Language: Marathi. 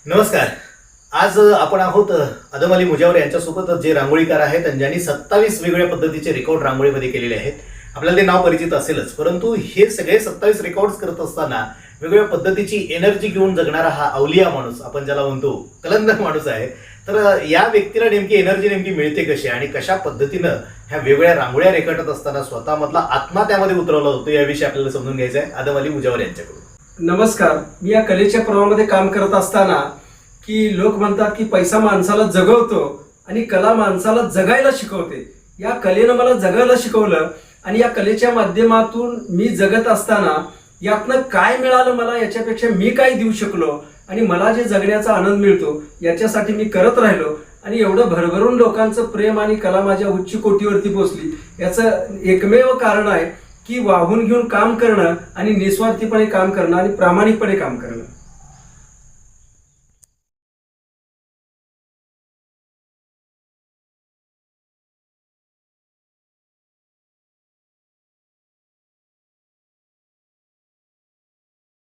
नमस्कार. आज आपण आहोत आदम अली मुजावर यांच्यासोबत, जे रांगोळीकार आहेत आणि ज्यांनी 27 वेगवेगळ्या पद्धतीचे रेकॉर्ड रांगोळीमध्ये केलेले आहेत. आपल्याला ते नाव परिचित असेलच, परंतु हे सगळे 27 रेकॉर्ड्स करत असताना वेगवेगळ्या पद्धतीची एनर्जी घेऊन जगणारा हा अवलिया माणूस, आपण ज्याला म्हणतो कलंदर माणूस आहे. तर या व्यक्तीला नेमकी एनर्जी मिळते कशी आणि कशा पद्धतीनं ह्या वेगवेगळ्या रांगोळ्या रेखाटत असताना स्वतःमधला आत्मा त्यामध्ये उतरवला जातो, याविषयी आपल्याला समजून घ्यायचं आहे आदम अली मुजावर यांच्याकडून. नमस्कार. मी या कलेच्या प्रवाहामध्ये काम करत असताना की लोक म्हणतात की पैसा माणसाला जगवतो आणि कला माणसाला जगायला शिकवते. या कलेनं मला जगायला शिकवलं आणि या कलेच्या माध्यमातून मी जगत असताना यातनं काय मिळालं मला, याच्यापेक्षा मी काय देऊ शकलो आणि मला जे जगण्याचा आनंद मिळतो याच्यासाठी मी करत राहिलो. आणि एवढं भरभरून लोकांचं प्रेम आणि कला माझ्या उच्च कोटीवरती पोहोचली. याचं एकमेव कारण आहे की वाहून घेऊन काम करणं आणि निस्वार्थीपणे काम करणं आणि प्रामाणिकपणे काम करणं.